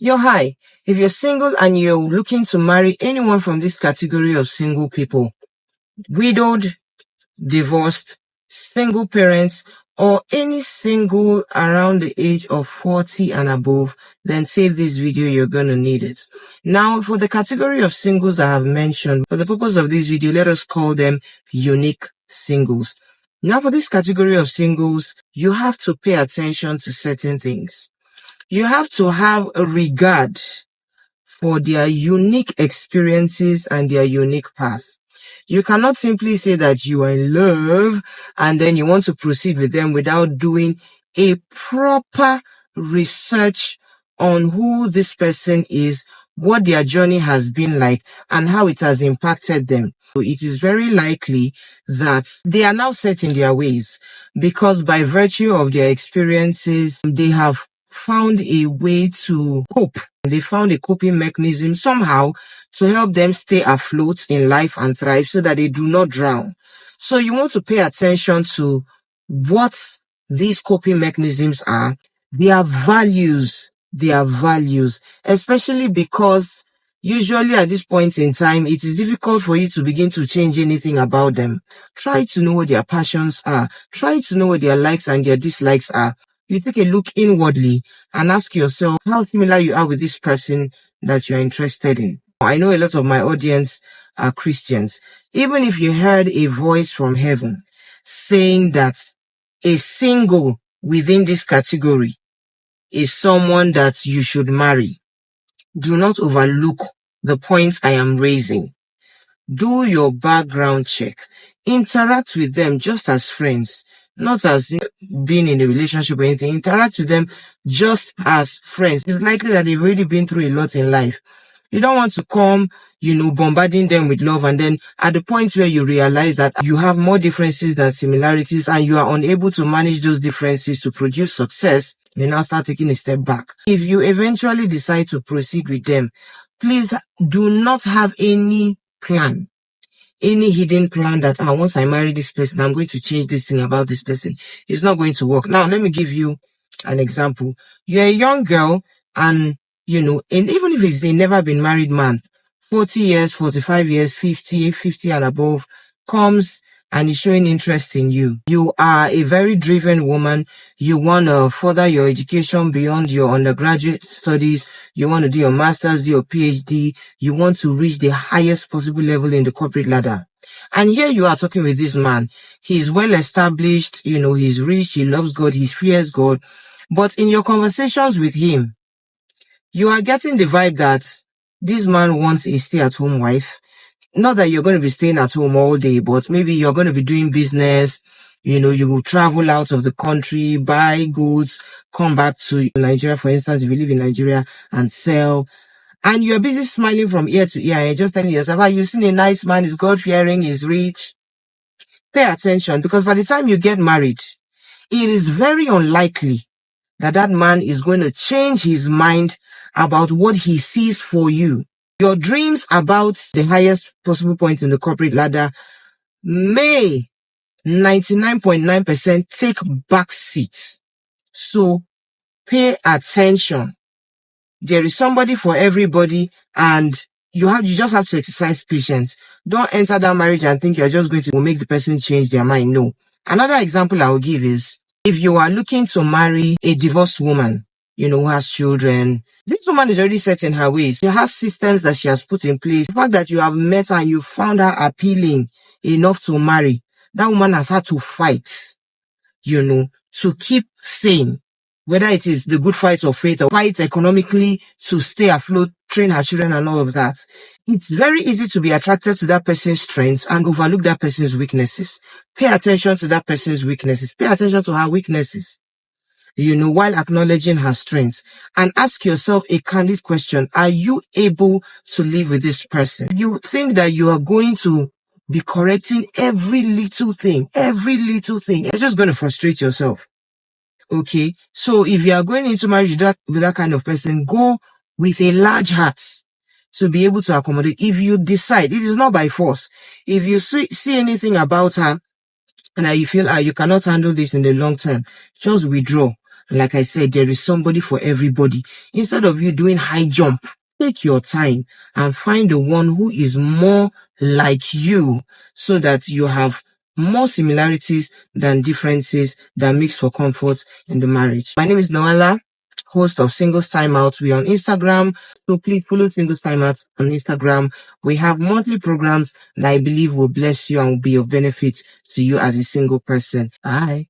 Hi. If you're single and you're looking to marry anyone from this category of single people, widowed, divorced, single parents, or any single around the age of 40 and above, then save this video, you're going to need it. Now, for the category of singles I have mentioned, for the purpose of this video, let us call them unique singles. Now, for this category of singles, you have to pay attention to certain things. You have to have a regard for their unique experiences and their unique path. You cannot simply say that you are in love and then you want to proceed with them without doing a proper research on who this person is, what their journey has been like, and how it has impacted them. So it is very likely that they are now set in their ways because by virtue of their experiences, they have found a way to cope. They found a coping mechanism somehow to help them stay afloat in life and thrive so that they do not drown. So you want to pay attention to what these coping mechanisms are, their values, especially because usually at this point in time, it is difficult for you to begin to change anything about them. Try to know what their passions are. Try to know what their likes and their dislikes are. You take a look inwardly and ask yourself how similar you are with this person that you're interested in. I know a lot of my audience are Christians. Even if you heard a voice from heaven saying that a single within this category is someone that you should marry, do not overlook the points I am raising. Do your background check. Interact with them just as friends, not as being in a relationship or anything. Interact with them just as friends. It's likely that they've already been through a lot in life. You don't want to come, bombarding them with love, and then at the point where you realize that you have more differences than similarities and you are unable to manage those differences to produce success, you now start taking a step back. If you eventually decide to proceed with them, please do not have any plan, any hidden plan that once I marry this person, I'm going to change this thing about this person. It's not going to work. Now, let me give you an example. You're a young girl and, and even if it's a never been married man, 40 years, 45 years, 50 and above, comes and is showing interest in you. You are a very driven woman. You want to further your education beyond your undergraduate studies. You want to do your master's, do your PhD. You want to reach the highest possible level in the corporate ladder. And here you are talking with this man. He's well established, he's rich, he loves God, he fears God. But in your conversations with him, you are getting the vibe that this man wants a stay-at-home wife. Not that you're going to be staying at home all day, but maybe you're going to be doing business. You will travel out of the country, buy goods, come back to Nigeria, for instance, if you live in Nigeria, and sell. And you're busy smiling from ear to ear and you're just telling yourself, you've seen a nice man, he's God-fearing, he's rich. Pay attention, because by the time you get married, it is very unlikely that man is going to change his mind about what he sees for you. Your dreams about the highest possible point in the corporate ladder may 99.9% take back seats. So pay attention. There is somebody for everybody, and you just have to exercise patience. Don't enter that marriage and think you're just going to make the person change their mind. No. Another example I will give is if you are looking to marry a divorced woman, who has children, this woman is already set in her ways. She has systems that she has put in place. The fact that you have met her and you found her appealing enough to marry, that woman has had to fight, to keep sane. Whether it is the good fight of faith or fight economically to stay afloat, train her children and all of that. It's very easy to be attracted to that person's strengths and overlook that person's weaknesses. Pay attention to that person's weaknesses. Pay attention to her weaknesses, while acknowledging her strengths. And ask yourself a candid question. Are you able to live with this person? You think that you are going to be correcting every little thing. You're just going to frustrate yourself. Okay, so if you are going into marriage with that kind of person, go with a large heart to be able to accommodate. If you decide, it is not by force. If you see anything about her and you feel you cannot handle this in the long term, just withdraw Like I said, there is somebody for everybody. Instead of you doing high jump, take your time and find the one who is more like you, so that you have more similarities than differences that makes for comfort in the marriage. My name is Noella, host of Singles Timeout. We're on Instagram, so please follow Singles Timeout on Instagram. We have monthly programs that I believe will bless you and will be of benefit to you as a single person. Bye.